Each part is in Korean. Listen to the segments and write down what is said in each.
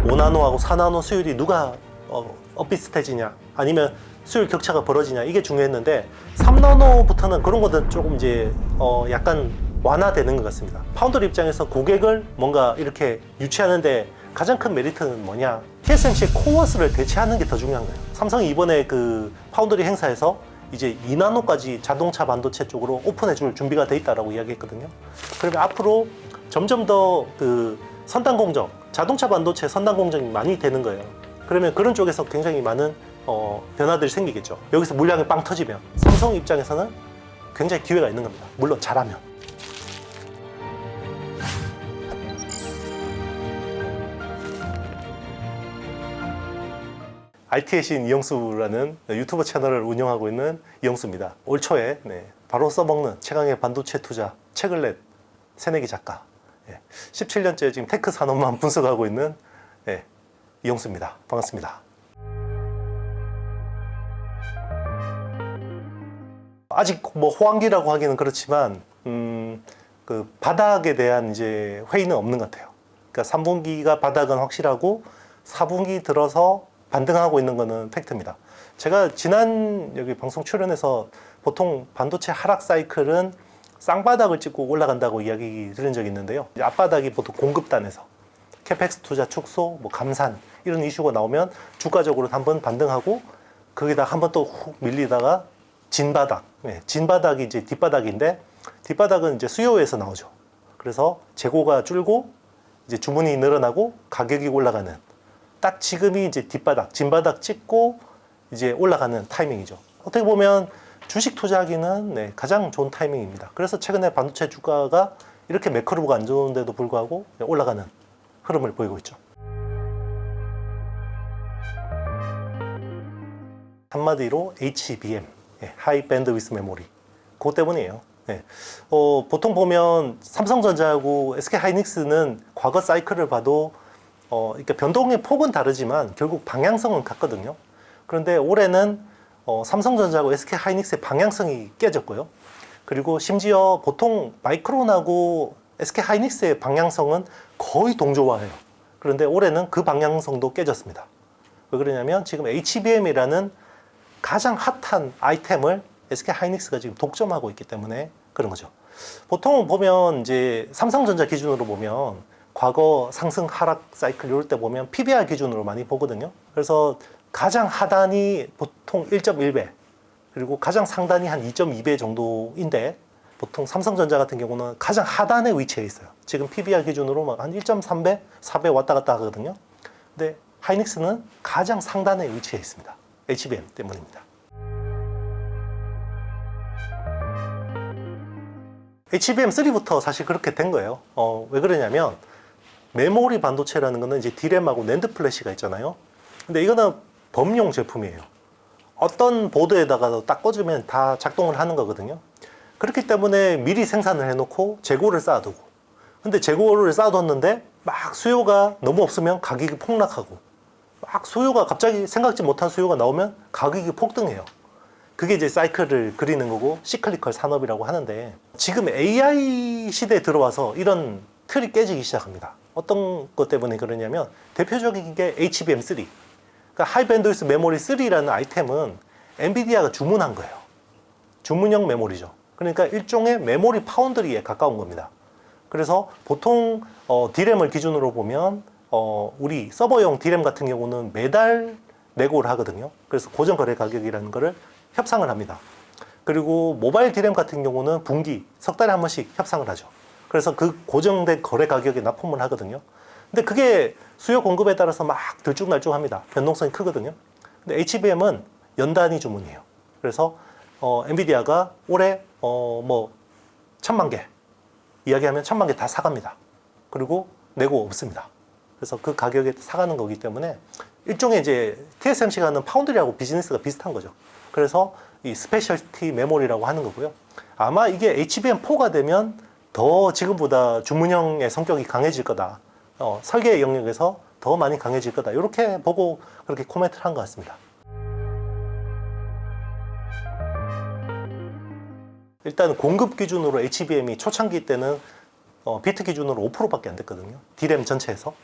5나노하고 4나노 수율이 누가 엇비슷해지냐, 아니면 수율 격차가 벌어지냐, 이게 중요했는데 3나노부터는 그런 것들은 조금 이제 약간 완화되는 것 같습니다. 파운드리 입장에서 고객을 뭔가 이렇게 유치하는데 가장 큰 메리트는 뭐냐, TSMC의 코어스를 대체하는 게 더 중요한 거예요. 삼성이 이번에 그 파운드리 행사에서 이제 2나노까지 자동차 반도체 쪽으로 오픈해 줄 준비가 돼 있다라고 이야기했거든요. 그러면 앞으로 점점 더 그 선단 공정, 자동차 반도체 선단 공정이 많이 되는 거예요. 그러면 그런 쪽에서 굉장히 많은 변화들이 생기겠죠. 여기서 물량이 빵 터지면 삼성 입장에서는 굉장히 기회가 있는 겁니다. 물론 잘하면. IT의 신 이영수라는 유튜브 채널을 운영하고 있는 이영수입니다. 올 초에 바로 써먹는 최강의 반도체 투자 책을 낸 새내기 작가, 17년째 지금 테크 산업만 분석하고 있는 이영수입니다. 반갑습니다. 아직 뭐 호황기라고 하기는 그렇지만 그 바닥에 대한 이제 회의는 없는 것 같아요. 그러니까 3분기가 바닥은 확실하고 4분기 들어서 반등하고 있는 거는 팩트입니다. 제가 지난 여기 방송 출연해서 보통 반도체 하락 사이클은 쌍바닥을 찍고 올라간다고 이야기 들은 적이 있는데요. 앞바닥이 보통 공급단에서 캐펙스 투자 축소, 뭐 감산 이런 이슈가 나오면 주가적으로 한번 반등하고 거기다 한번 또 훅 밀리다가 진바닥, 진바닥이 이제 뒷바닥인데 뒷바닥은 이제 수요에서 나오죠. 그래서 재고가 줄고 이제 주문이 늘어나고 가격이 올라가는, 딱 지금이 이제 뒷바닥, 진바닥 찍고 이제 올라가는 타이밍이죠. 어떻게 보면 주식 투자하기는 가장 좋은 타이밍입니다. 그래서 최근에 반도체 주가가 이렇게 매크로가 안 좋은데도 불구하고 올라가는 흐름을 보이고 있죠. 한마디로 HBM, 하이 밴드위스 메모리, 그것 때문이에요. 보통 보면 삼성전자하고 SK하이닉스는 과거 사이클을 봐도 그러니까 변동의 폭은 다르지만 결국 방향성은 같거든요. 그런데 올해는 삼성전자하고 SK하이닉스의 방향성이 깨졌고요. 그리고 심지어 보통 마이크론하고 SK하이닉스의 방향성은 거의 동조화해요. 그런데 올해는 그 방향성도 깨졌습니다. 왜 그러냐면 지금 HBM이라는 가장 핫한 아이템을 SK하이닉스가 지금 독점하고 있기 때문에 그런 거죠. 보통 보면 이제 삼성전자 기준으로 보면 과거 상승 하락 사이클 이럴 때 보면 PBR 기준으로 많이 보거든요. 그래서 가장 하단이 보통 1.1배, 그리고 가장 상단이 한 2.2배 정도인데 보통 삼성전자 같은 경우는 가장 하단에 위치해 있어요. 지금 PBR 기준으로 한 1.3배, 4배 왔다 갔다 하거든요. 근데 하이닉스는 가장 상단에 위치해 있습니다. HBM 때문입니다. HBM3부터 사실 그렇게 된 거예요. 왜 그러냐면 메모리 반도체라는 거는 이제 D램하고 낸드 플래시가 있잖아요. 근데 이거는 범용 제품이에요. 어떤 보드에다가 딱 꽂으면 다 작동을 하는 거거든요. 그렇기 때문에 미리 생산을 해놓고 재고를 쌓아두고, 근데 재고를 쌓아뒀는데 막 수요가 너무 없으면 가격이 폭락하고, 막 수요가 갑자기 생각지 못한 수요가 나오면 가격이 폭등해요. 그게 이제 사이클을 그리는 거고 시클리컬 산업이라고 하는데, 지금 AI 시대에 들어와서 이런 틀이 깨지기 시작합니다. 어떤 것 때문에 그러냐면 대표적인 게 HBM3, 그러니까 하이밴드위스 메모리 3라는 아이템은 엔비디아가 주문한 거예요. 주문형 메모리죠. 그러니까 일종의 메모리 파운드리에 가까운 겁니다. 그래서 보통 D램을 기준으로 보면 우리 서버용 D램 같은 경우는 매달 내고를 하거든요. 그래서 고정 거래 가격이라는 거를 협상을 합니다. 그리고 모바일 D램 같은 경우는 분기, 석 달에 한 번씩 협상을 하죠. 그래서 그 고정된 거래 가격에 납품을 하거든요. 근데 그게 수요 공급에 따라서 막 들쭉날쭉합니다. 변동성이 크거든요. 근데 HBM은 연단위 주문이에요. 그래서 엔비디아가 올해 뭐 1000만 개 이야기하면 1000만 개 다 사갑니다. 그리고 내고 없습니다. 그래서 그 가격에 사가는 거기 때문에 일종의 이제 TSMC가 하는 파운드리하고 비즈니스가 비슷한 거죠. 그래서 이 스페셜티 메모리라고 하는 거고요. 아마 이게 HBM4가 되면 더 지금보다 주문형의 성격이 강해질 거다. 설계 영역에서 더 많이 강해질 거다. 이렇게 보고 그렇게 코멘트를 한 것 같습니다. 일단 공급 기준으로 HBM이 초창기 때는 비트 기준으로 5%밖에 안 됐거든요. D램 전체에서.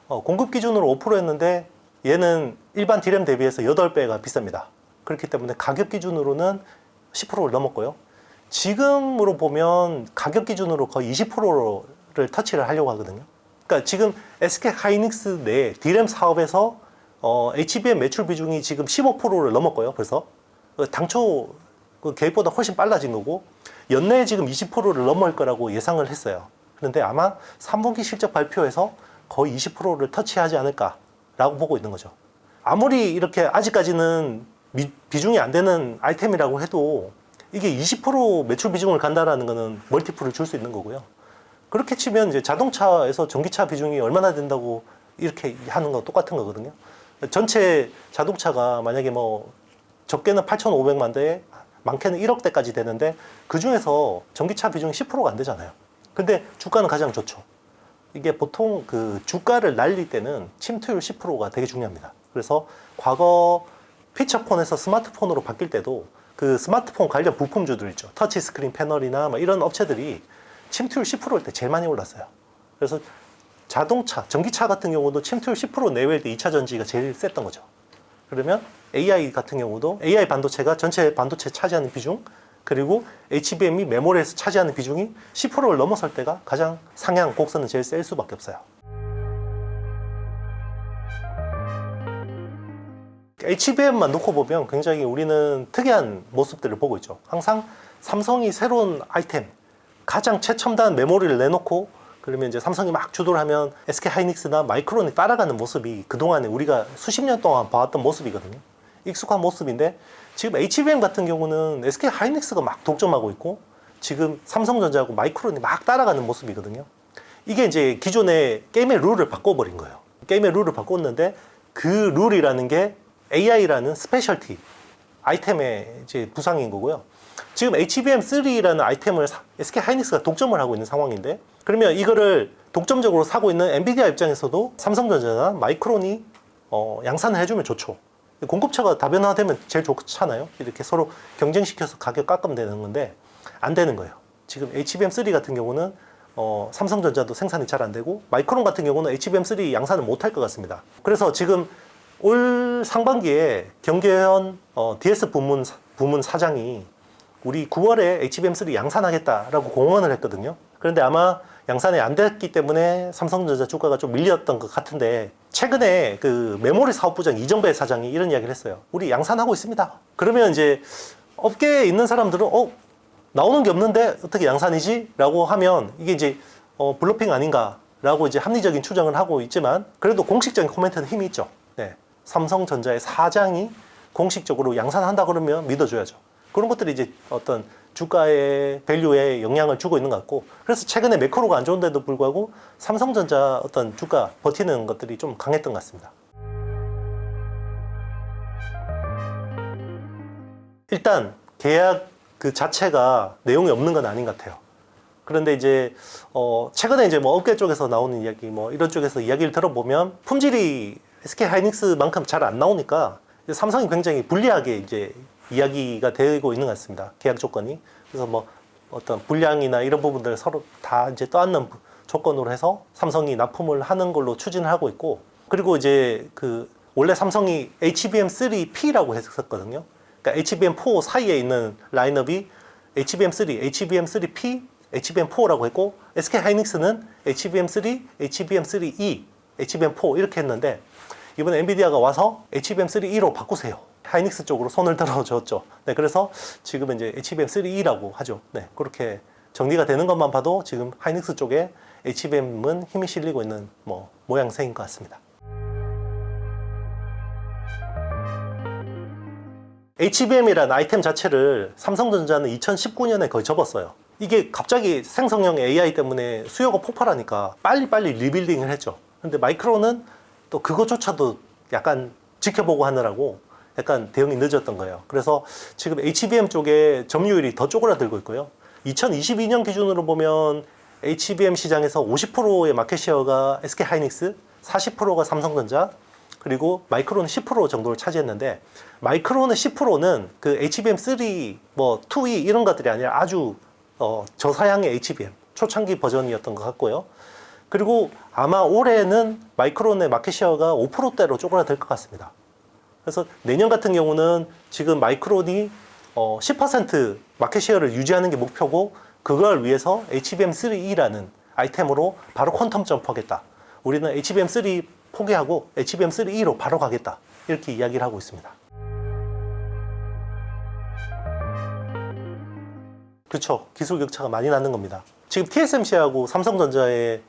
공급 기준으로 5%였는데 얘는 일반 D램 대비해서 8배가 비쌉니다. 그렇기 때문에 가격 기준으로는 10%를 넘었고요. 지금으로 보면 가격 기준으로 거의 20%를 터치를 하려고 하거든요. 그러니까 지금 SK 하이닉스 내 D램 사업에서 HBM 매출 비중이 지금 15%를 넘었고요. 벌써 당초 그 계획보다 훨씬 빨라진 거고 연내에 지금 20%를 넘을 거라고 예상을 했어요. 그런데 아마 3분기 실적 발표에서 거의 20%를 터치하지 않을까라고 보고 있는 거죠. 아무리 이렇게 아직까지는 비중이 안 되는 아이템이라고 해도 이게 20% 매출 비중을 간다라는 거는 멀티플을 줄 수 있는 거고요. 그렇게 치면 이제 자동차에서 전기차 비중이 얼마나 된다고 이렇게 하는 거 똑같은 거거든요. 전체 자동차가 만약에 뭐 적게는 8,500만 대, 많게는 1억 대까지 되는데 그 중에서 전기차 비중이 10%가 안 되잖아요. 근데 주가는 가장 좋죠. 이게 보통 그 주가를 날릴 때는 침투율 10%가 되게 중요합니다. 그래서 과거 피처폰에서 스마트폰으로 바뀔 때도 그 스마트폰 관련 부품주들 있죠. 터치스크린 패널이나 뭐 이런 업체들이 침투율 10%일 때 제일 많이 올랐어요. 그래서 자동차, 전기차 같은 경우도 침투율 10% 내외일 때 2차 전지가 제일 셌던 거죠. 그러면 AI 같은 경우도 AI 반도체가 전체 반도체 차지하는 비중, 그리고 HBM이 메모리에서 차지하는 비중이 10%를 넘어설 때가 가장 상향 곡선은 제일 셀 수밖에 없어요. HBM만 놓고 보면 굉장히 우리는 특이한 모습들을 보고 있죠. 항상 삼성이 새로운 아이템, 가장 최첨단 메모리를 내놓고 그러면 이제 삼성이 막 주도를 하면 SK 하이닉스나 마이크론이 따라가는 모습이 그동안에 우리가 수십 년 동안 봐왔던 모습이거든요. 익숙한 모습인데 지금 HBM 같은 경우는 SK 하이닉스가 막 독점하고 있고 지금 삼성전자하고 마이크론이 막 따라가는 모습이거든요. 이게 이제 기존의 게임의 룰을 바꿔버린 거예요. 게임의 룰을 바꿨는데 그 룰이라는 게 AI라는 스페셜티 아이템의 이제 부상인 거고요. 지금 HBM3라는 아이템을 SK 하이닉스가 독점을 하고 있는 상황인데 그러면 이거를 독점적으로 사고 있는 엔비디아 입장에서도 삼성전자나 마이크론이 양산을 해주면 좋죠. 공급처가 다변화되면 제일 좋잖아요. 이렇게 서로 경쟁시켜서 가격 깎으면 되는 건데 안 되는 거예요. 지금 HBM3 같은 경우는 삼성전자도 생산이 잘 안 되고 마이크론 같은 경우는 HBM3 양산을 못할 것 같습니다. 그래서 지금 올 상반기에 경계현 DS 부문 사장이 우리 9월에 HBM3 양산하겠다라고 공언을 했거든요. 그런데 아마 양산이 안 됐기 때문에 삼성전자 주가가 좀 밀렸던 것 같은데 최근에 그 메모리 사업부장 이정배 사장이 이런 이야기를 했어요. 우리 양산하고 있습니다. 그러면 이제 업계에 있는 사람들은 나오는 게 없는데 어떻게 양산이지? 라고 하면 이게 이제 블러핑 아닌가 라고 이제 합리적인 추정을 하고 있지만 그래도 공식적인 코멘트는 힘이 있죠. 네. 삼성전자의 사장이 공식적으로 양산한다 그러면 믿어줘야죠. 그런 것들이 이제 어떤 주가의 밸류에 영향을 주고 있는 것 같고 그래서 최근에 매크로가 안 좋은데도 불구하고 삼성전자 어떤 주가 버티는 것들이 좀 강했던 것 같습니다. 일단 계약 그 자체가 내용이 없는 건 아닌 것 같아요. 그런데 이제 최근에 이제 뭐 업계 쪽에서 나오는 이야기 뭐 이런 쪽에서 이야기를 들어보면 품질이 SK 하이닉스만큼 잘 안 나오니까 삼성이 굉장히 불리하게 이제 이야기가 되고 있는 것 같습니다. 계약 조건이. 그래서 뭐 어떤 분량이나 이런 부분들을 서로 다 이제 떠안는 조건으로 해서 삼성이 납품을 하는 걸로 추진을 하고 있고 그리고 이제 그 원래 삼성이 HBM3P라고 했었거든요. 그러니까 HBM4 사이에 있는 라인업이 HBM3, HBM3P, HBM4라고 했고 SK 하이닉스는 HBM3, HBM3E, HBM4 이렇게 했는데 이번에 엔비디아가 와서 HBM3E로 바꾸세요. 하이닉스 쪽으로 손을 들어줬죠. 네, 그래서 지금은 이제 HBM3E라고 하죠. 네, 그렇게 정리가 되는 것만 봐도 지금 하이닉스 쪽에 HBM은 힘이 실리고 있는 모양새인 것 같습니다. HBM이라는 아이템 자체를 삼성전자는 2019년에 거의 접었어요. 이게 갑자기 생성형 AI 때문에 수요가 폭발하니까 빨리빨리 리빌딩을 했죠. 근데 마이크론은 또 그것조차도 약간 지켜보고 하느라고 약간 대응이 늦었던 거예요. 그래서 지금 HBM 쪽에 점유율이 더 쪼그라들고 있고요. 2022년 기준으로 보면 HBM 시장에서 50%의 마켓시어가 SK 하이닉스, 40%가 삼성전자, 그리고 마이크론은 10% 정도를 차지했는데 마이크론의 10%는 그 HBM3, 2E 이런 것들이 아니라 아주 저사양의 HBM, 초창기 버전이었던 것 같고요. 그리고 아마 올해는 마이크론의 마켓시어가 5%대로 쪼그라들 것 같습니다. 그래서 내년 같은 경우는 지금 마이크론이 10% 마켓시어를 유지하는 게 목표고, 그걸 위해서 HBM3E라는 아이템으로 바로 퀀텀 점프하겠다. 우리는 HBM3 포기하고 HBM3E로 바로 가겠다. 이렇게 이야기를 하고 있습니다. 그렇죠. 기술 격차가 많이 나는 겁니다. 지금 TSMC하고 삼성전자의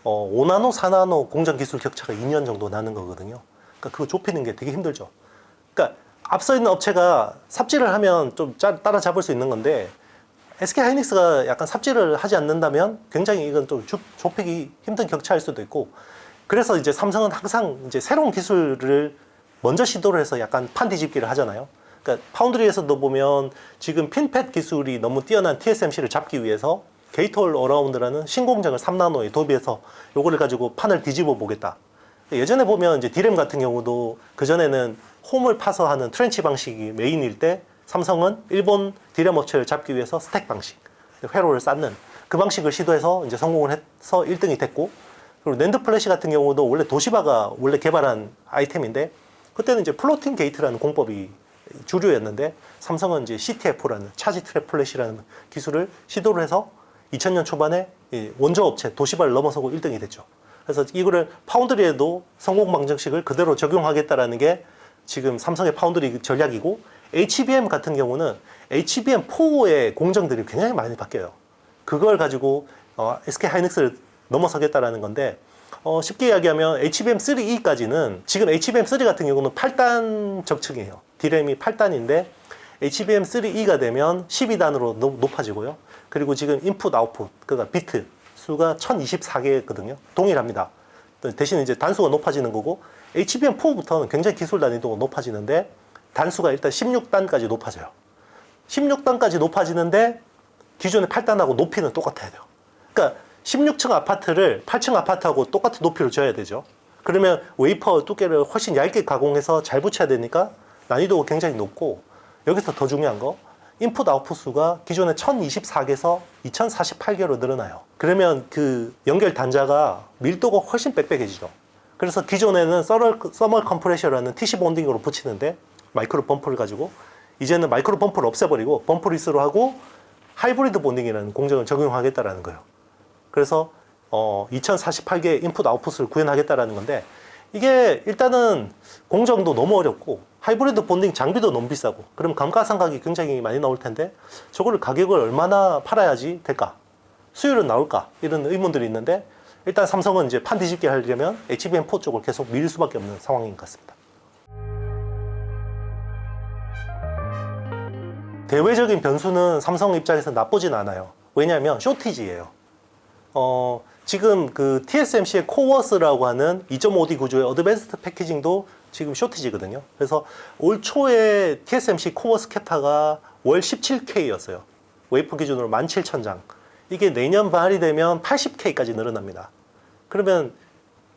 5나노, 4나노 공정 기술 격차가 2년 정도 나는 거거든요. 그러니까 그거 좁히는 게 되게 힘들죠. 그러니까 앞서 있는 업체가 삽질을 하면 좀 따라잡을 수 있는 건데, SK하이닉스가 약간 삽질을 하지 않는다면 굉장히 이건 좀 좁히기 힘든 격차일 수도 있고, 그래서 이제 삼성은 항상 이제 새로운 기술을 먼저 시도를 해서 약간 판 뒤집기를 하잖아요. 그러니까 파운드리에서도 보면 지금 핀팻 기술이 너무 뛰어난 TSMC를 잡기 위해서 게이트 어라운드라는 신공장을 3나노에 도입해서 요거를 가지고 판을 뒤집어 보겠다. 예전에 보면 이제 디램 같은 경우도 그전에는 홈을 파서 하는 트렌치 방식이 메인일 때, 삼성은 일본 디램 업체를 잡기 위해서 스택 방식, 회로를 쌓는 그 방식을 시도해서 이제 성공을 해서 1등이 됐고, 그리고 낸드 플래시 같은 경우도 원래 도시바가 원래 개발한 아이템인데, 그때는 이제 플로팅 게이트라는 공법이 주류였는데, 삼성은 이제 CTF라는 차지 트랩 플래시라는 기술을 시도를 해서 2000년 초반에 원조 업체 도시바를 넘어서고 1등이 됐죠. 그래서 이거를 파운드리에도 성공 방정식을 그대로 적용하겠다라는 게 지금 삼성의 파운드리 전략이고, HBM 같은 경우는 HBM4의 공정들이 굉장히 많이 바뀌어요. 그걸 가지고 SK하이닉스를 넘어서겠다라는 건데, 쉽게 이야기하면 HBM3E까지는, 지금 HBM3 같은 경우는 8단 적층이에요. D램이 8단인데 HBM3E가 되면 12단으로 높아지고요. 그리고 지금 인풋 아웃풋, 그러니까 비트 수가 1024개거든요. 동일합니다. 대신 이제 단수가 높아지는 거고, HBM4부터는 굉장히 기술 난이도가 높아지는데 단수가 일단 16단까지 높아져요. 16단까지 높아지는데 기존의 8단하고 높이는 똑같아야 돼요. 그러니까 16층 아파트를 8층 아파트하고 똑같은 높이로 지어야 되죠. 그러면 웨이퍼 두께를 훨씬 얇게 가공해서 잘 붙여야 되니까 난이도가 굉장히 높고, 여기서 더 중요한 거, 인풋 아웃풋 수가 기존에 1024개에서 2048개로 늘어나요. 그러면 그 연결 단자가 밀도가 훨씬 빽빽해지죠. 그래서 기존에는 서멀 컴프레셔라는 TC 본딩으로 붙이는데, 마이크로 범프를 가지고 이제는 마이크로 범프를 없애버리고 범프리스로 하고 하이브리드 본딩이라는 공정을 적용하겠다라는 거예요. 그래서 2048개 인풋 아웃풋을 구현하겠다라는 건데, 이게 일단은 공정도 너무 어렵고 하이브리드 본딩 장비도 너무 비싸고, 그럼 감가상각이 굉장히 많이 나올 텐데 저거를 가격을 얼마나 팔아야지 될까? 수율은 나올까? 이런 의문들이 있는데, 일단 삼성은 이제 판 뒤집기 하려면 HBM4 쪽을 계속 밀 수밖에 없는 상황인 것 같습니다. 대외적인 변수는 삼성 입장에서 나쁘진 않아요. 왜냐하면 쇼티지예요. 지금 그 TSMC의 코워스라고 하는 2.5D 구조의 어드밴스드 패키징도 지금 쇼티지거든요. 그래서 올 초에 TSMC 코워스 캐파가 월 17K였어요. 웨이퍼 기준으로 17,000장. 이게 내년 말이 되면 80K까지 늘어납니다. 그러면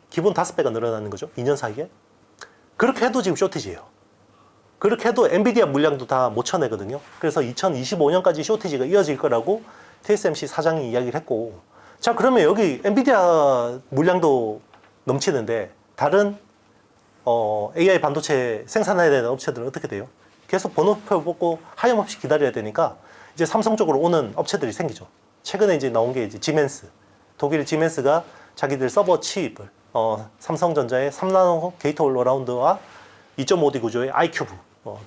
기본 5배가 늘어나는 거죠. 2년 사이에. 그렇게 해도 지금 쇼티지예요. 그렇게 해도 엔비디아 물량도 다 못 쳐내거든요. 그래서 2025년까지 쇼티지가 이어질 거라고 TSMC 사장이 이야기를 했고, 자, 그러면 여기 엔비디아 물량도 넘치는데 다른 AI 반도체 생산해야 되는 업체들은 어떻게 돼요? 계속 번호표 뽑고 하염없이 기다려야 되니까 이제 삼성 쪽으로 오는 업체들이 생기죠. 최근에 이제 나온 게 이제 지멘스, 독일 지멘스가 자기들 서버 칩을 삼성전자의 3나노 게이트 올어라운드와 2.5D 구조의 iCube,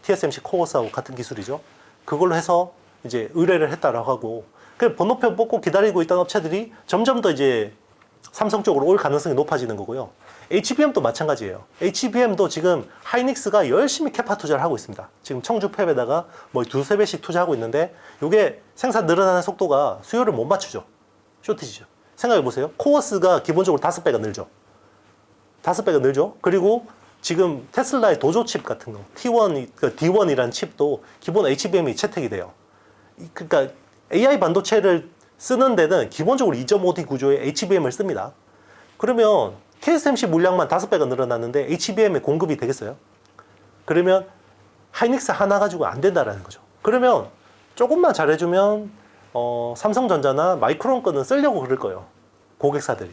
TSMC 코어스하고 같은 기술이죠. 그걸로 해서 이제 의뢰를 했다라고 하고, 그 번호표 뽑고 기다리고 있던 업체들이 점점 더 이제 삼성 쪽으로 올 가능성이 높아지는 거고요. HBM도 마찬가지예요. HBM도 지금 하이닉스가 열심히 캐파 투자를 하고 있습니다. 지금 청주 팹에다가 뭐 2~3배씩 투자하고 있는데, 이게 생산 늘어나는 속도가 수요를 못 맞추죠. 쇼티지죠. 생각해 보세요. 코어스가 기본적으로 5배가 늘죠. 5배가 늘죠. 그리고 지금 테슬라의 도조 칩 같은 거, D1이라는 칩도 기본 HBM이 채택이 돼요. 그러니까 AI 반도체를 쓰는 데는 기본적으로 2.5D 구조의 HBM을 씁니다. 그러면 TSMC 물량만 5배가 늘어났는데 HBM의 공급이 되겠어요? 그러면 하이닉스 하나 가지고 안 된다라는 거죠. 그러면 조금만 잘해주면 삼성전자나 마이크론 거는 쓰려고 그럴 거예요. 고객사들이.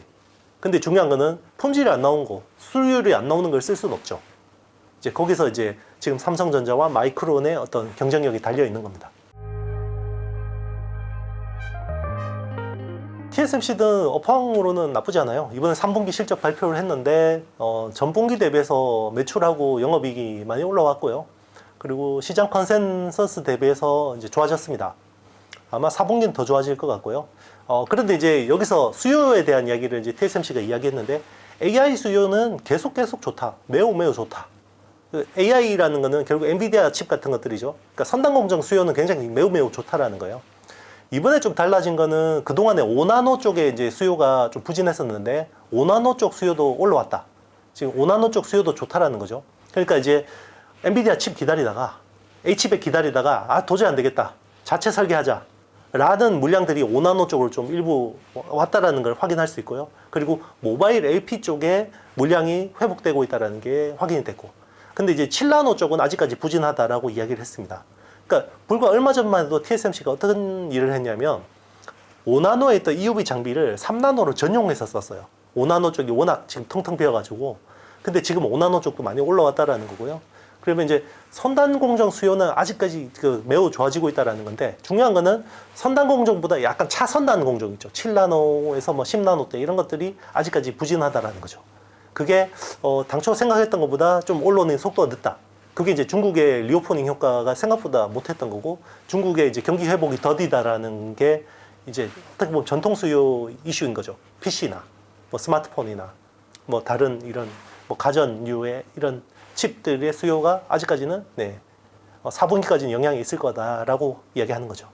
근데 중요한 거는 품질이 안 나온 거, 수율이 안 나오는 걸 쓸 수는 없죠. 이제 거기서 이제 지금 삼성전자와 마이크론의 어떤 경쟁력이 달려 있는 겁니다. TSMC는 업황으로는 나쁘지 않아요. 이번에 3분기 실적 발표를 했는데 전분기 대비해서 매출하고 영업이익이 많이 올라왔고요. 그리고 시장 컨센서스 대비해서 이제 좋아졌습니다. 아마 4분기는 더 좋아질 것 같고요. 그런데 이제 여기서 수요에 대한 이야기를 이제 TSMC가 이야기했는데 AI 수요는 계속 좋다. 매우 좋다. AI라는 거는 결국 엔비디아 칩 같은 것들이죠. 그러니까 선단 공정 수요는 굉장히 매우 좋다라는 거예요. 이번에 좀 달라진 거는 그동안에 5나노 쪽에 이제 수요가 좀 부진했었는데 5나노 쪽 수요도 올라왔다. 지금 5나노 쪽 수요도 좋다라는 거죠. 그러니까 이제 엔비디아 칩 기다리다가 H백 기다리다가 도저히 안 되겠다. 자체 설계하자. 라는 물량들이 5나노 쪽으로 좀 일부 왔다라는 걸 확인할 수 있고요. 그리고 모바일 LP 쪽에 물량이 회복되고 있다는 게 확인이 됐고. 근데 이제 7나노 쪽은 아직까지 부진하다라고 이야기를 했습니다. 그러니까 불과 얼마 전만 해도 TSMC가 어떤 일을 했냐면 5나노에 있던 EUV 장비를 3나노로 전용해서 썼어요. 5나노 쪽이 워낙 지금 텅텅 비어가지고. 근데 지금 5나노 쪽도 많이 올라왔다라는 거고요. 그러면 이제 선단 공정 수요는 아직까지 매우 좋아지고 있다라는 건데 중요한 거는 선단 공정보다 약간 차선단 공정 있죠. 7나노에서 뭐 10나노대 이런 것들이 아직까지 부진하다라는 거죠. 그게 당초 생각했던 것보다 좀 올라오는 속도가 늦다. 그게 이제 중국의 리오포닝 효과가 생각보다 못했던 거고 중국의 이제 경기 회복이 더디다라는 게 이제 어떻게 보면 전통 수요 이슈인 거죠. PC나 뭐 스마트폰이나 뭐 다른 이런 뭐 가전류의 이런 칩들의 수요가 아직까지는 4분기까지는 영향이 있을 거다라고 이야기하는 거죠.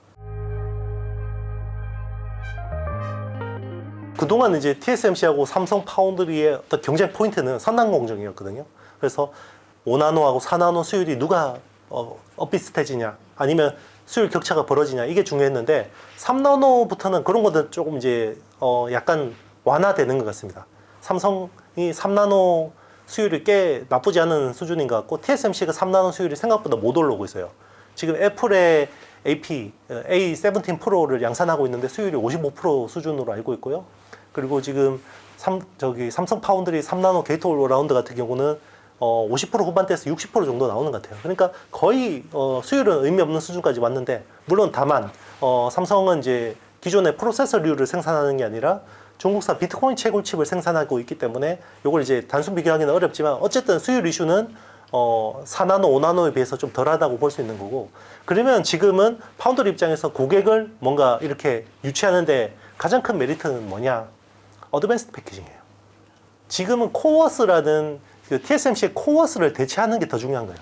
그동안 이제 TSMC하고 삼성 파운드리의 어떤 경쟁 포인트는 선단 공정이었거든요. 그래서 5나노하고 4나노 수율이 누가 엇비슷해지냐 아니면 수율 격차가 벌어지냐 이게 중요했는데 3나노부터는 그런 것들 조금 이제 약간 완화되는 것 같습니다. 삼성이 3나노 수율이 꽤 나쁘지 않은 수준인 것 같고 TSMC가 3나노 수율이 생각보다 못 올라오고 있어요. 지금 애플의 AP A17 프로를 양산하고 있는데 수율이 55% 수준으로 알고 있고요. 그리고 지금 삼성 파운드리 3나노 게이트 올라운드 같은 경우는 50% 후반대에서 60% 정도 나오는 것 같아요. 그러니까 거의 수율은 의미 없는 수준까지 왔는데 물론 다만 삼성은 이제 기존의 프로세서류를 생산하는 게 아니라 중국산 비트코인 채굴칩을 생산하고 있기 때문에 이걸 이제 단순 비교하기는 어렵지만 어쨌든 수율 이슈는 4나노, 5나노에 비해서 좀 덜하다고 볼 수 있는 거고 그러면 지금은 파운드리 입장에서 고객을 뭔가 이렇게 유치하는데 가장 큰 메리트는 뭐냐? 어드밴스드 패키징이에요. 지금은 코어스라는 TSMC의 코어스를 대체하는 게 더 중요한 거예요.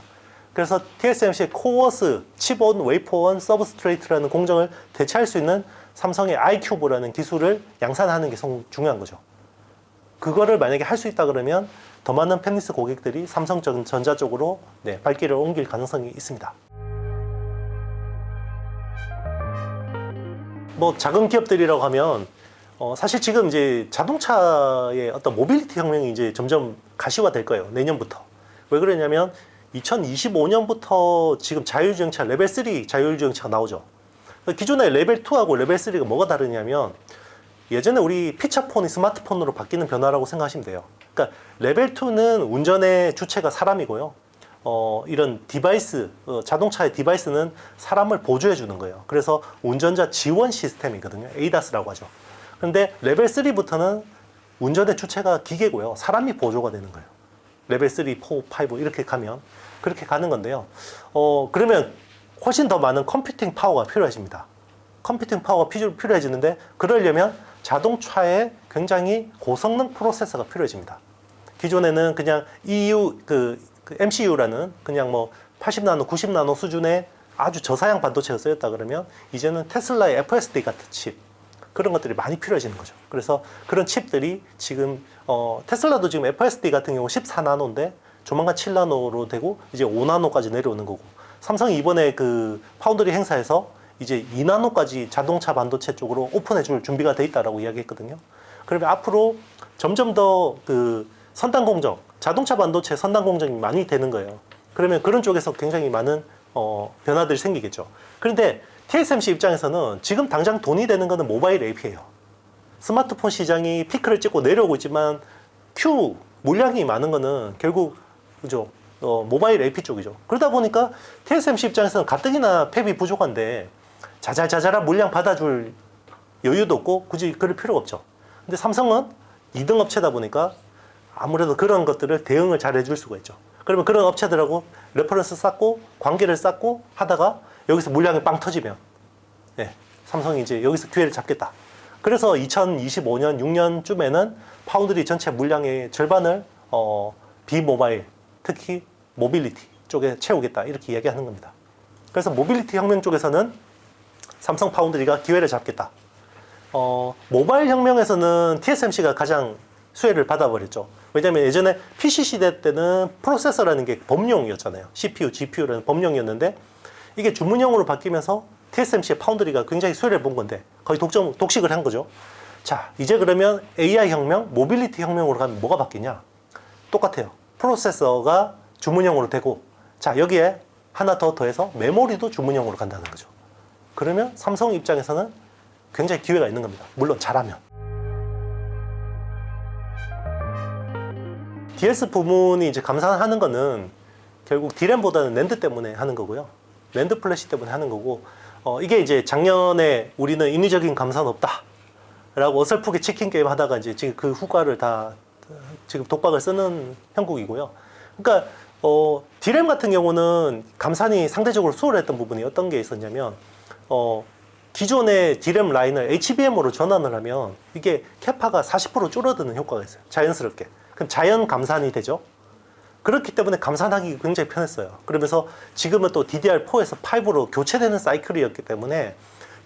그래서 TSMC의 코어스, 칩온, 웨이퍼온, 서브스트레이트라는 공정을 대체할 수 있는 삼성의 iCube라는 기술을 양산하는 게 중요한 거죠. 그거를 만약에 할 수 있다 그러면 더 많은 팹리스 고객들이 삼성전자 쪽으로 발길을 옮길 가능성이 있습니다. 뭐 작은 기업들이라고 하면 사실 지금 이제 자동차의 어떤 모빌리티 혁명이 이제 점점 가시화될 거예요. 내년부터. 왜 그러냐면 2025년부터 지금 자율주행차 레벨 3 자율주행차가 나오죠. 기존의 레벨 2하고 레벨 3가 뭐가 다르냐면 예전에 우리 피처폰이 스마트폰으로 바뀌는 변화라고 생각하시면 돼요. 그러니까 레벨 2는 운전의 주체가 사람이고요. 이런 디바이스, 자동차의 디바이스는 사람을 보조해 주는 거예요. 그래서 운전자 지원 시스템이거든요. ADAS라고 하죠. 근데 레벨 3부터는 운전의 주체가 기계고요. 사람이 보조가 되는 거예요. 레벨 3, 4, 5 이렇게 가면 그렇게 가는 건데요. 그러면 훨씬 더 많은 컴퓨팅 파워가 필요해집니다. 컴퓨팅 파워가 필요해지는데 그러려면 자동차에 굉장히 고성능 프로세서가 필요해집니다. 기존에는 그냥 MCU라는 그냥 뭐 80나노, 90나노 수준의 아주 저사양 반도체가 쓰였다 그러면 이제는 테슬라의 FSD 같은 칩 그런 것들이 많이 필요해지는 거죠. 그래서 그런 칩들이 지금 테슬라도 지금 FSD 같은 경우 14나노인데 조만간 7나노로 되고 이제 5나노까지 내려오는 거고 삼성이 이번에 그 파운드리 행사에서 이제 2나노까지 자동차 반도체 쪽으로 오픈해 줄 준비가 돼 있다라고 이야기했거든요. 그러면 앞으로 점점 더 그 선단 공정, 자동차 반도체 선단 공정이 많이 되는 거예요. 그러면 그런 쪽에서 굉장히 많은 변화들이 생기겠죠. 그런데 TSMC 입장에서는 지금 당장 돈이 되는 거는 모바일 AP예요. 스마트폰 시장이 피크를 찍고 내려오고 있지만 Q 물량이 많은 거는 결국 그죠? 모바일 AP 쪽이죠. 그러다 보니까 TSMC 입장에서는 가뜩이나 팹이 부족한데 자잘자잘한 물량 받아줄 여유도 없고 굳이 그럴 필요가 없죠. 근데 삼성은 2등 업체다 보니까 아무래도 그런 것들을 대응을 잘 해줄 수가 있죠. 그러면 그런 업체들하고 레퍼런스 쌓고 관계를 쌓고 하다가 여기서 물량이 빵 터지면 삼성이 이제 여기서 기회를 잡겠다. 그래서 2025년 6년쯤에는 파운드리 전체 물량의 절반을 비모바일, 특히 모빌리티 쪽에 채우겠다 이렇게 이야기하는 겁니다. 그래서 모빌리티 혁명 쪽에서는 삼성 파운드리가 기회를 잡겠다. 모바일 혁명에서는 TSMC가 가장 수혜를 받아버렸죠. 왜냐하면 예전에 PC 시대 때는 프로세서라는 게 범용이었잖아요. CPU, GPU라는 범용이었는데 이게 주문형으로 바뀌면서 TSMC의 파운드리가 굉장히 수혜를 본 건데 거의 독식을 한 거죠. 자, 이제 그러면 AI 혁명, 모빌리티 혁명으로 가면 뭐가 바뀌냐? 똑같아요. 프로세서가 주문형으로 되고 자, 여기에 하나 더 더해서 메모리도 주문형으로 간다는 거죠. 그러면 삼성 입장에서는 굉장히 기회가 있는 겁니다. 물론 잘하면. DS 부문이 이제 감산하는 거는 결국 D램보다는 낸드 때문에 하는 거고요. 낸드 플래시 때문에 하는 거고, 이게 이제 작년에 우리는 인위적인 감산 없다 라고 어설프게 치킨 게임 하다가 이제 지금 그 후과를 다 지금 독박을 쓰는 형국이고요. 그러니까 D램 같은 경우는 감산이 상대적으로 수월했던 부분이 어떤 게 있었냐면 기존의 D램 라인을 HBM으로 전환을 하면 이게 캐파가 40% 줄어드는 효과가 있어요. 자연스럽게. 그럼 자연 감산이 되죠. 그렇기 때문에 감산하기 굉장히 편했어요. 그러면서 지금은 또 DDR4에서 5로 교체되는 사이클이었기 때문에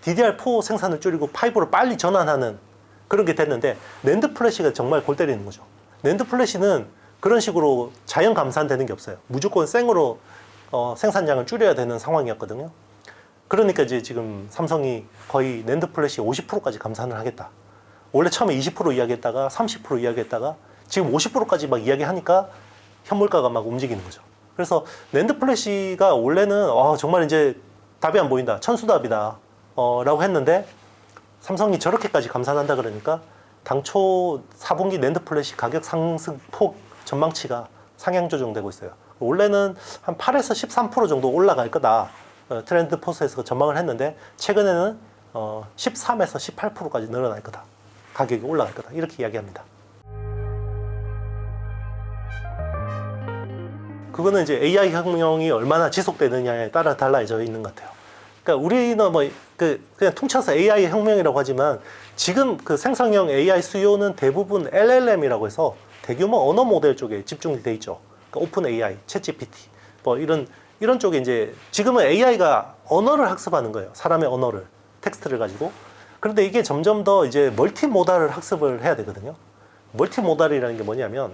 DDR4 생산을 줄이고 5로 빨리 전환하는 그런 게 됐는데 낸드 플래시가 정말 골 때리는 거죠. 낸드 플래시는 그런 식으로 자연 감산되는 게 없어요. 무조건 생으로 생산량을 줄여야 되는 상황이었거든요. 그러니까 이제 지금 삼성이 거의 낸드 플래시 50%까지 감산을 하겠다. 원래 처음에 20% 이야기했다가 30% 이야기했다가 지금 50%까지 막 이야기하니까 현물가가 막 움직이는 거죠. 그래서 낸드 플래시가 원래는 정말 이제 답이 안 보인다. 천수답이다. 라고 했는데 삼성이 저렇게까지 감산한다 그러니까 당초 4분기 낸드 플래시 가격 상승 폭 전망치가 상향 조정되고 있어요. 원래는 한 8에서 13% 정도 올라갈 거다. 트렌드 포스에서 전망을 했는데 최근에는 13에서 18%까지 늘어날 거다. 가격이 올라갈 거다. 이렇게 이야기합니다. 그거는 이제 AI 혁명이 얼마나 지속되느냐에 따라 달라져 있는 것 같아요. 그러니까 우리는 그냥 퉁쳐서 AI 혁명이라고 하지만 지금 그 생성형 AI 수요는 대부분 LLM이라고 해서 대규모 언어 모델 쪽에 집중이 돼 있죠. 그러니까 오픈 AI, 챗GPT 이런 쪽에 이제 지금은 AI가 언어를 학습하는 거예요. 사람의 언어를, 텍스트를 가지고. 그런데 이게 점점 더 이제 멀티모달을 학습을 해야 되거든요. 멀티모달이라는 게 뭐냐면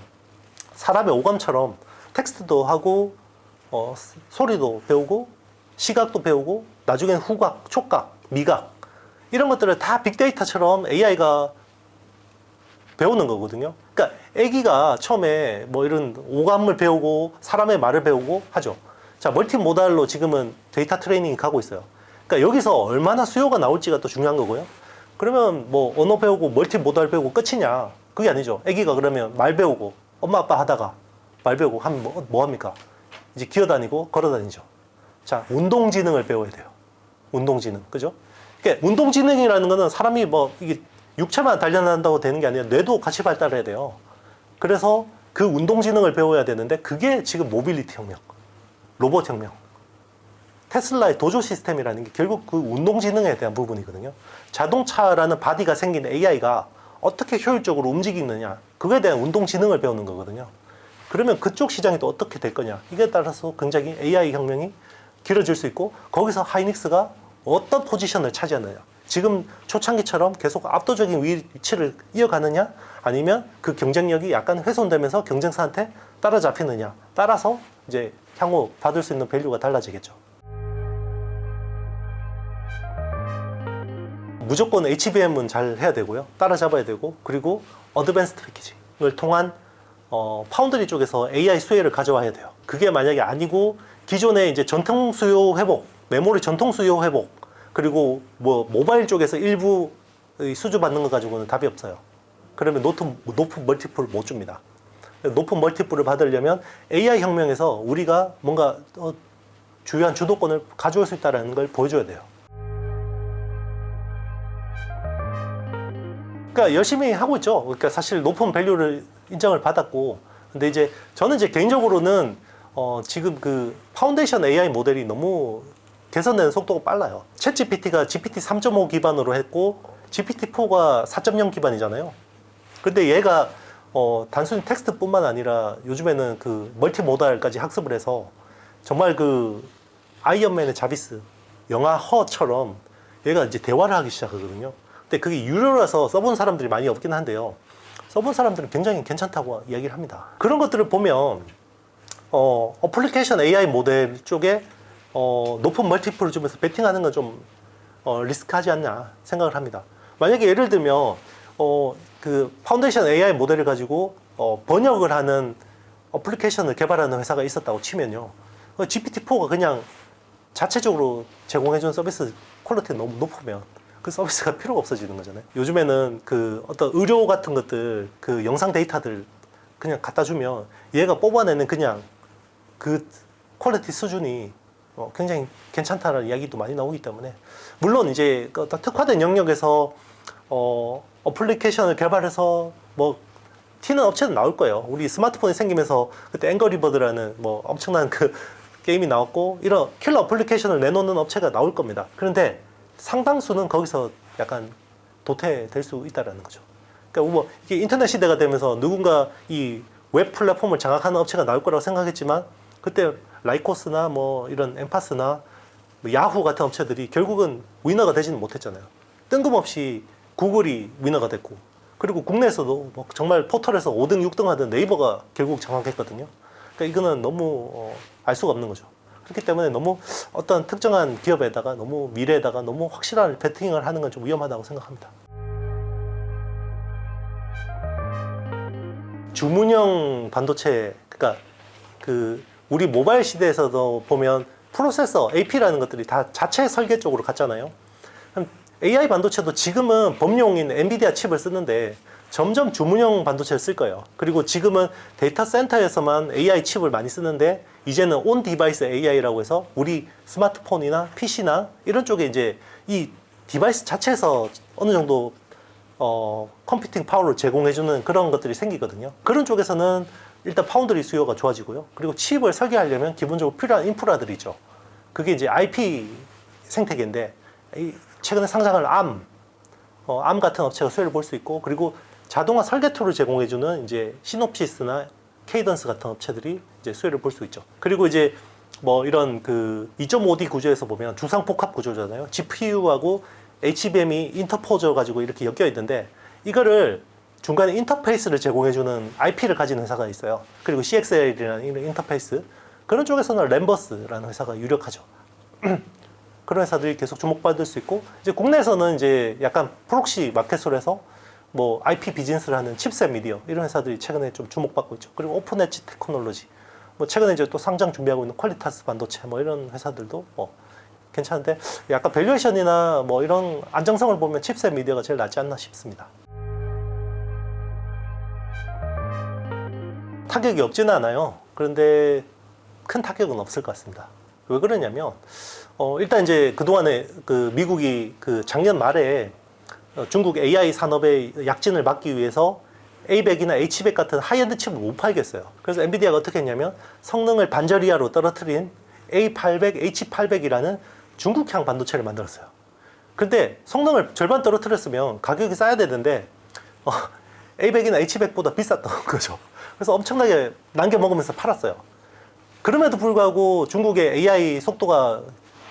사람의 오감처럼 텍스트도 하고 소리도 배우고 시각도 배우고 나중엔 후각, 촉각, 미각 이런 것들을 다 빅데이터처럼 AI가 배우는 거거든요. 그러니까 애기가 처음에 뭐 이런 오감을 배우고 사람의 말을 배우고 하죠. 자, 멀티모달로 지금은 데이터 트레이닝이 가고 있어요. 그러니까 여기서 얼마나 수요가 나올지가 또 중요한 거고요. 그러면 뭐 언어 배우고 멀티모달 배우고 끝이냐? 그게 아니죠. 애기가 그러면 말 배우고 엄마 아빠 하다가 말 배우고 하면 뭐 합니까? 이제 기어다니고 걸어다니죠. 자, 운동지능을 배워야 돼요. 운동지능, 그죠? 그러니까 운동지능이라는 거는 사람이 뭐 이게 육체만 단련한다고 되는 게 아니라 뇌도 같이 발달해야 돼요. 그래서 그 운동지능을 배워야 되는데 그게 지금 모빌리티 혁명, 로봇 혁명, 테슬라의 도조 시스템이라는 게 결국 그 운동지능에 대한 부분이거든요. 자동차라는 바디가 생긴 AI가 어떻게 효율적으로 움직이느냐, 그거에 대한 운동지능을 배우는 거거든요. 그러면 그쪽 시장이 또 어떻게 될 거냐, 이게 따라서 굉장히 AI 혁명이 길어질 수 있고 거기서 하이닉스가 어떤 포지션을 차지하느냐, 지금 초창기처럼 계속 압도적인 위치를 이어가느냐 아니면 그 경쟁력이 약간 훼손되면서 경쟁사한테 따라잡히느냐 따라서 이제 향후 받을 수 있는 밸류가 달라지겠죠. 무조건 HBM은 잘 해야 되고요. 따라잡아야 되고, 그리고 어드밴스드 패키징을 통한 파운드리 쪽에서 AI 수혜를 가져와야 돼요. 그게 만약에 아니고 기존의 이제 전통 수요 회복, 메모리 전통 수요 회복, 그리고 뭐 모바일 쪽에서 일부 수주 받는 거 가지고는 답이 없어요. 그러면 높은 멀티플을 못 줍니다. 높은 멀티플을 받으려면 AI 혁명에서 우리가 뭔가 주요한 주도권을 가져올 수 있다는 걸 보여줘야 돼요. 그러니까 열심히 하고 있죠. 그러니까 사실 높은 밸류를 인정을 받았고, 근데 이제 저는 이제 개인적으로는 지금 그 파운데이션 AI 모델이 너무 개선되는 속도가 빨라요. 챗GPT가 GPT 3.5 기반으로 했고 GPT-4가 4.0 기반이잖아요. 근데 얘가 단순히 텍스트뿐만 아니라 요즘에는 그 멀티모달까지 학습을 해서 정말 그 아이언맨의 자비스, 영화 허처럼 얘가 이제 대화를 하기 시작하거든요. 근데 그게 유료라서 써본 사람들이 많이 없긴 한데요. 써본 사람들은 굉장히 괜찮다고 이야기를 합니다. 그런 것들을 보면 어플리케이션 AI 모델 쪽에 높은 멀티플을 주면서 베팅하는 건 좀 리스크하지 않나 생각을 합니다. 만약에 예를 들면 그 파운데이션 AI 모델을 가지고 번역을 하는 어플리케이션을 개발하는 회사가 있었다고 치면요, GPT-4가 그냥 자체적으로 제공해주는 서비스 퀄리티가 너무 높으면 그 서비스가 필요가 없어지는 거잖아요. 요즘에는 그 어떤 의료 같은 것들, 그 영상 데이터들 그냥 갖다 주면 얘가 뽑아내는 그냥 그 퀄리티 수준이 굉장히 괜찮다는 이야기도 많이 나오기 때문에, 물론 이제 어떤 특화된 영역에서 어플리케이션을 개발해서 뭐 튀는 업체는 나올 거예요. 우리 스마트폰이 생기면서 그때 앵거리버드라는 뭐 엄청난 그 게임이 나왔고 이런 킬러 어플리케이션을 내놓는 업체가 나올 겁니다. 그런데 상당수는 거기서 약간 도태될 수 있다는 거죠. 그러니까 뭐 이게 인터넷 시대가 되면서 누군가 이 웹 플랫폼을 장악하는 업체가 나올 거라고 생각했지만, 그때 라이코스나 뭐 이런 엠파스나 뭐 야후 같은 업체들이 결국은 위너가 되지는 못했잖아요. 뜬금없이 구글이 위너가 됐고, 그리고 국내에서도 뭐 정말 포털에서 5등, 6등 하던 네이버가 결국 장악했거든요. 그러니까 이거는 너무 알 수가 없는 거죠. 그렇기 때문에 너무 어떤 특정한 기업에다가 너무 미래에다가 너무 확실한 베팅을 하는 건 좀 위험하다고 생각합니다. 주문형 반도체, 그러니까 그 우리 모바일 시대에서도 보면 프로세서, AP라는 것들이 다 자체 설계 쪽으로 갔잖아요. AI 반도체도 지금은 범용인 엔비디아 칩을 쓰는데 점점 주문형 반도체를 쓸 거예요. 그리고 지금은 데이터 센터에서만 AI 칩을 많이 쓰는데, 이제는 온 디바이스 AI라고 해서 우리 스마트폰이나 PC나 이런 쪽에 이제 이 디바이스 자체에서 어느 정도 컴퓨팅 파워를 제공해주는 그런 것들이 생기거든요. 그런 쪽에서는 일단 파운드리 수요가 좋아지고요. 그리고 칩을 설계하려면 기본적으로 필요한 인프라들이 있죠. 그게 이제 IP 생태계인데, 최근에 상장할 ARM 같은 업체가 수혜를 볼 수 있고, 그리고 자동화 설계 툴을 제공해주는 이제 시놉시스나 케이던스 같은 업체들이 이제 수혜를 볼 수 있죠. 그리고 이제 뭐 이런 그 2.5D 구조에서 보면 주상복합 구조잖아요. GPU하고 HBM이 인터포져 가지고 이렇게 엮여 있는데, 이거를 중간에 인터페이스를 제공해주는 IP를 가진 회사가 있어요. 그리고 CXL이라는 이런 인터페이스, 그런 쪽에서는 램버스라는 회사가 유력하죠. 그런 회사들이 계속 주목받을 수 있고, 이제 국내에서는 이제 약간 프록시 마켓으로 해서 뭐 IP 비즈니스를 하는 칩셋 미디어 이런 회사들이 최근에 좀 주목받고 있죠. 그리고 오픈 엣지 테크놀로지, 뭐 최근에 이제 또 상장 준비하고 있는 퀄리타스 반도체 뭐 이런 회사들도 뭐 괜찮은데, 약간 밸류에이션이나 뭐 이런 안정성을 보면 칩셋 미디어가 제일 낫지 않나 싶습니다. 타격이 없지는 않아요. 그런데 큰 타격은 없을 것 같습니다. 왜 그러냐면 일단 이제 그동안에 그 미국이 그 작년 말에 중국 AI 산업의 약진을 막기 위해서 A100이나 H100 같은 하이엔드 칩을 못 팔겠어요. 그래서 엔비디아가 어떻게 했냐면 성능을 반절 이하로 떨어뜨린 A800, H800이라는 중국향 반도체를 만들었어요. 근데 성능을 절반 떨어뜨렸으면 가격이 싸야 되는데 A100이나 H100보다 비쌌던 거죠. 그래서 엄청나게 남겨 먹으면서 팔았어요. 그럼에도 불구하고 중국의 AI 속도가,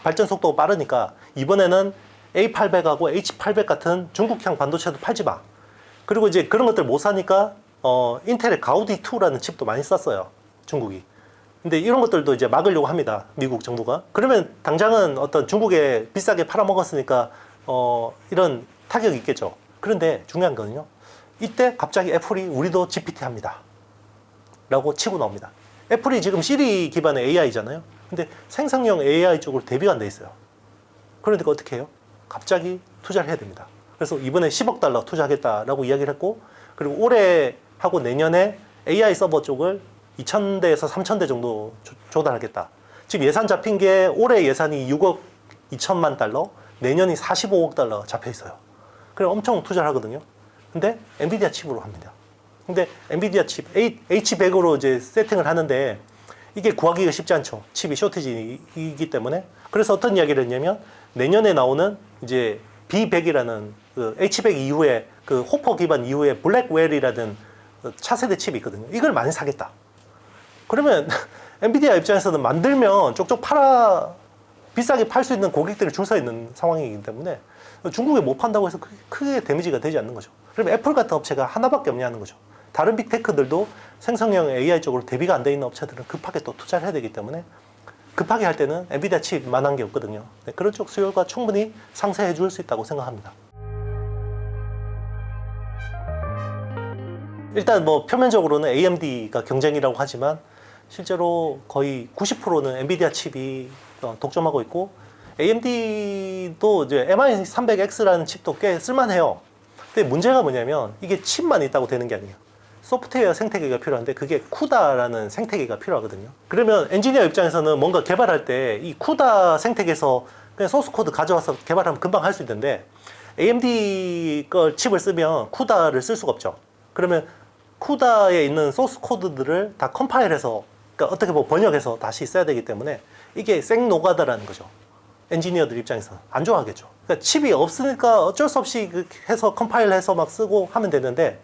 발전 속도가 빠르니까 이번에는 A800하고 H800 같은 중국향 반도체도 팔지 마. 그리고 이제 그런 것들 못 사니까 인텔의 가우디2라는 칩도 많이 썼어요, 중국이. 근데 이런 것들도 이제 막으려고 합니다, 미국 정부가. 그러면 당장은 어떤 중국에 비싸게 팔아먹었으니까 이런 타격이 있겠죠. 그런데 중요한 거는요, 이때 갑자기 애플이 우리도 GPT 합니다 라고 치고 나옵니다. 애플이 지금 시리 기반의 AI잖아요. 근데 생성형 AI 쪽으로 대비가 안 돼 있어요. 그러니까 어떻게 해요? 갑자기 투자를 해야 됩니다. 그래서 이번에 10억 달러 투자하겠다라고 이야기를 했고, 그리고 올해 하고 내년에 AI 서버 쪽을 2,000대에서 3,000대 정도 조달하겠다. 지금 예산 잡힌 게 올해 예산이 6억 2천만 달러, 내년이 45억 달러 잡혀 있어요. 그래 엄청 투자를 하거든요. 근데 엔비디아 칩으로 합니다. 근데 엔비디아 칩 H100으로 이제 세팅을 하는데 이게 구하기가 쉽지 않죠. 칩이 쇼티지이기 때문에. 그래서 어떤 이야기를 했냐면 내년에 나오는 이제 B100이라는 그 H100 이후에 그 호퍼 기반 이후에 블랙웰이라는 차세대 칩이 있거든요. 이걸 많이 사겠다. 그러면 엔비디아 입장에서는 만들면 쪽쪽 비싸게 팔 수 있는 고객들이 줄 서 있는 상황이기 때문에 중국에 못 판다고 해서 크게 데미지가 되지 않는 거죠. 그러면 애플 같은 업체가 하나밖에 없냐는 거죠. 다른 빅테크들도 생성형 AI 쪽으로 대비가 안 돼 있는 업체들은 급하게 또 투자를 해야 되기 때문에 급하게 할 때는 엔비디아 칩만한 게 없거든요. 네, 그런 쪽 수요가 충분히 상쇄해 줄 수 있다고 생각합니다. 일단 뭐 표면적으로는 AMD가 경쟁이라고 하지만 실제로 거의 90%는 엔비디아 칩이 독점하고 있고, AMD도 이제 MI300X라는 칩도 꽤 쓸만해요. 근데 문제가 뭐냐면 이게 칩만 있다고 되는 게 아니에요. 소프트웨어 생태계가 필요한데 그게 쿠다라는 생태계가 필요하거든요. 그러면 엔지니어 입장에서는 뭔가 개발할 때 이 쿠다 생태계에서 그냥 소스 코드 가져와서 개발하면 금방 할 수 있는데 AMD 걸 칩을 쓰면 쿠다를 쓸 수가 없죠. 그러면 쿠다에 있는 소스 코드들을 다 컴파일해서, 그러니까 어떻게 보면 번역해서 다시 써야 되기 때문에 이게 생노가다라는 거죠. 엔지니어들 입장에서는 안 좋아하겠죠. 그러니까 칩이 없으니까 어쩔 수 없이 해서 컴파일해서 막 쓰고 하면 되는데,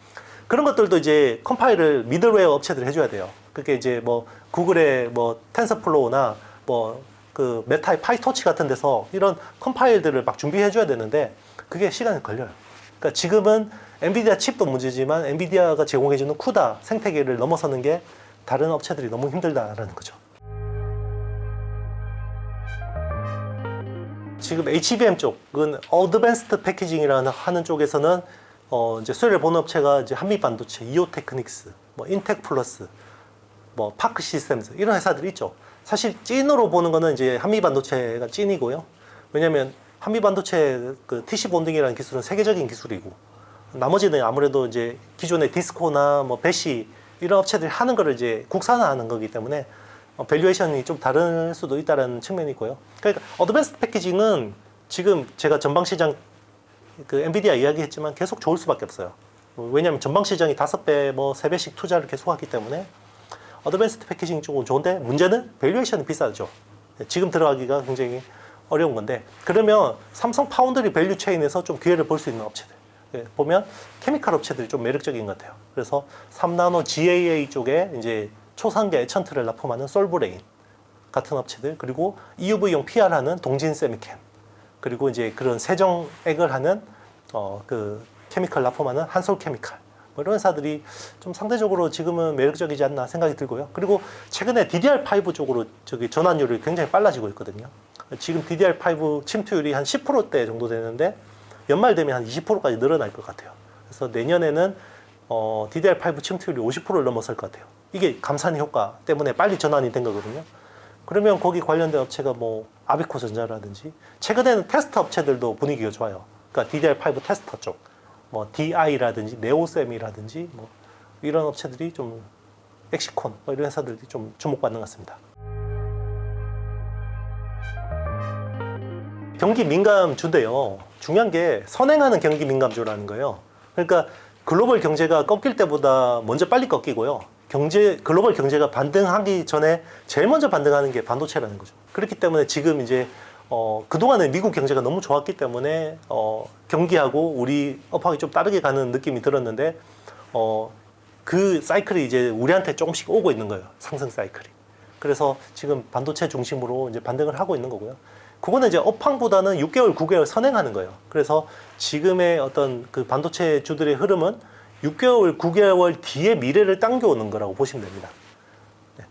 그런 것들도 이제 컴파일을 미들웨어 업체들이 해줘야 돼요. 그게 이제 뭐 구글의 뭐 텐서플로우나 뭐 그 메타의 파이토치 같은 데서 이런 컴파일들을 막 준비해줘야 되는데 그게 시간이 걸려요. 그러니까 지금은 엔비디아 칩도 문제지만 엔비디아가 제공해주는 쿠다 생태계를 넘어서는 게 다른 업체들이 너무 힘들다라는 거죠. 지금 HBM 쪽은 어드밴스드 패키징이라는 하는 쪽에서는 이제 수혜를 보는 업체가 이제 한미반도체, 이오테크닉스, 뭐 인텍플러스, 뭐 파크 시스템즈 이런 회사들이 있죠. 사실 찐으로 보는 거는 이제 한미반도체가 찐이고요. 왜냐하면 한미반도체 그 TC 본딩이라는 기술은 세계적인 기술이고, 나머지는 아무래도 이제 기존의 디스코나 뭐 배시 이런 업체들이 하는 거를 이제 국산화하는 거기 때문에 밸류에이션이 좀 다를 수도 있다는 측면이 있고요. 그러니까 어드밴스드 패키징은 지금 제가 전방시장 그 엔비디아 이야기했지만 계속 좋을 수밖에 없어요. 왜냐하면 전방시장이 5배, 뭐 3배씩 투자를 계속하기 때문에 어드밴스드 패키징 쪽은 좋은데 문제는 밸류에이션이 비싸죠. 지금 들어가기가 굉장히 어려운 건데, 그러면 삼성 파운드리 밸류 체인에서 좀 기회를 볼 수 있는 업체들 보면 케미칼 업체들이 좀 매력적인 것 같아요. 그래서 3나노 GAA 쪽에 이제 초상계 에천트를 납품하는 솔브레인 같은 업체들, 그리고 EUV용 PR 하는 동진 세미캠, 그리고 이제 그런 세정액을 하는 그 케미칼 납품하는 한솔 케미칼, 뭐 이런 회사들이 좀 상대적으로 지금은 매력적이지 않나 생각이 들고요. 그리고 최근에 DDR5 쪽으로 저기 전환율이 굉장히 빨라지고 있거든요. 지금 DDR5 침투율이 한 10%대 정도 되는데 연말 되면 한 20%까지 늘어날 것 같아요. 그래서 내년에는 DDR5 침투율이 50%를 넘어설 것 같아요. 이게 감산 효과 때문에 빨리 전환이 된 거거든요. 그러면 거기 관련된 업체가 뭐 아비코 전자라든지, 최근에는 테스트 업체들도 분위기가 좋아요. 그러니까 DDR5 테스터 쪽, 뭐 DI라든지 네오셈이라든지 뭐 이런 업체들이 좀, 엑시콘 뭐 이런 회사들이 좀 주목받는 것 같습니다. 경기 민감주인데요. 중요한 게 선행하는 경기 민감주라는 거예요. 그러니까 글로벌 경제가 꺾일 때보다 먼저 빨리 꺾이고요. 글로벌 경제가 반등하기 전에 제일 먼저 반등하는 게 반도체라는 거죠. 그렇기 때문에 지금 이제 그동안에 미국 경제가 너무 좋았기 때문에 경기하고 우리 업황이 좀 다르게 가는 느낌이 들었는데 그 사이클이 이제 우리한테 조금씩 오고 있는 거예요. 상승 사이클이. 그래서 지금 반도체 중심으로 이제 반등을 하고 있는 거고요. 그거는 이제 업황보다는 6개월, 9개월 선행하는 거예요. 그래서 지금의 어떤 그 반도체 주들의 흐름은 6개월, 9개월 뒤에 미래를 당겨오는 거라고 보시면 됩니다.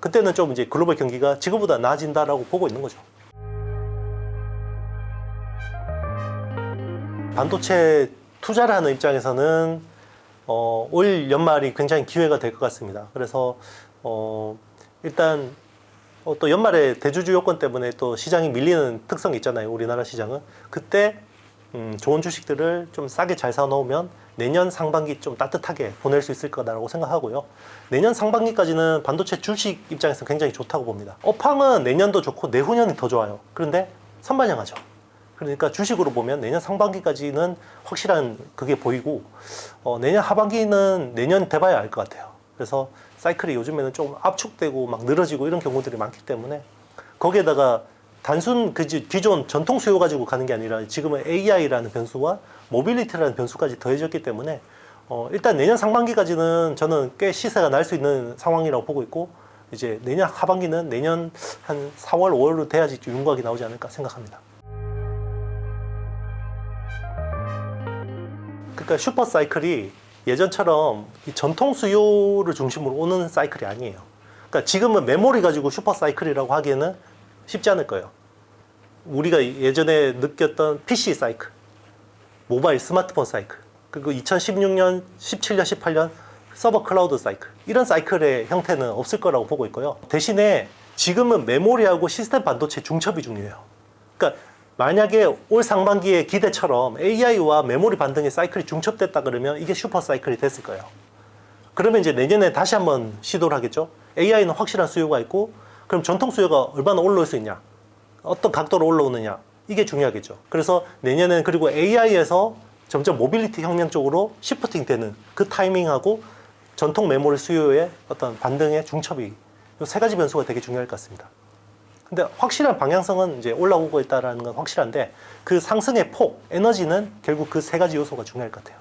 그때는 좀 이제 글로벌 경기가 지금보다 나아진다라고 보고 있는 거죠. 반도체 투자를 하는 입장에서는 올 연말이 굉장히 기회가 될 것 같습니다. 그래서 일단 또 연말에 대주주 요건 때문에 또 시장이 밀리는 특성이 있잖아요. 우리나라 시장은. 그때 좋은 주식들을 좀 싸게 잘 사놓으면 내년 상반기 좀 따뜻하게 보낼 수 있을 거다라고 생각하고요. 내년 상반기까지는 반도체 주식 입장에서 굉장히 좋다고 봅니다. 업황은 내년도 좋고 내후년이 더 좋아요. 그런데 선반영하죠. 그러니까 주식으로 보면 내년 상반기까지는 확실한 그게 보이고 내년 하반기는 내년 돼봐야 알 것 같아요. 그래서 사이클이 요즘에는 좀 압축되고 막 늘어지고 이런 경우들이 많기 때문에 거기에다가 단순 기존 전통 수요 가지고 가는 게 아니라 지금은 AI라는 변수와 모빌리티라는 변수까지 더해졌기 때문에 일단 내년 상반기까지는 저는 꽤 시세가 날 수 있는 상황이라고 보고 있고 이제 내년 하반기는 내년 한 4월, 5월로 돼야지 윤곽이 나오지 않을까 생각합니다. 그러니까 슈퍼 사이클이 예전처럼 이 전통 수요를 중심으로 오는 사이클이 아니에요. 그러니까 지금은 메모리 가지고 슈퍼 사이클이라고 하기에는 쉽지 않을 거예요. 우리가 예전에 느꼈던 PC 사이클, 모바일 스마트폰 사이클, 그리고 2016년, 17년, 18년 서버 클라우드 사이클, 이런 사이클의 형태는 없을 거라고 보고 있고요. 대신에 지금은 메모리하고 시스템 반도체 중첩이 중요해요. 그러니까 만약에 올 상반기의 기대처럼 AI와 메모리 반등의 사이클이 중첩됐다 그러면 이게 슈퍼 사이클이 됐을 거예요. 그러면 이제 내년에 다시 한번 시도를 하겠죠. AI는 확실한 수요가 있고 그럼 전통 수요가 얼마나 올라올 수 있냐, 어떤 각도로 올라오느냐, 이게 중요하겠죠. 그래서 내년에는 그리고 AI에서 점점 모빌리티 혁명 쪽으로 시프팅 되는 그 타이밍하고 전통 메모리 수요의 어떤 반등의 중첩이, 이 세 가지 변수가 되게 중요할 것 같습니다. 근데 확실한 방향성은 이제 올라오고 있다는 건 확실한데 그 상승의 폭, 에너지는 결국 그 세 가지 요소가 중요할 것 같아요.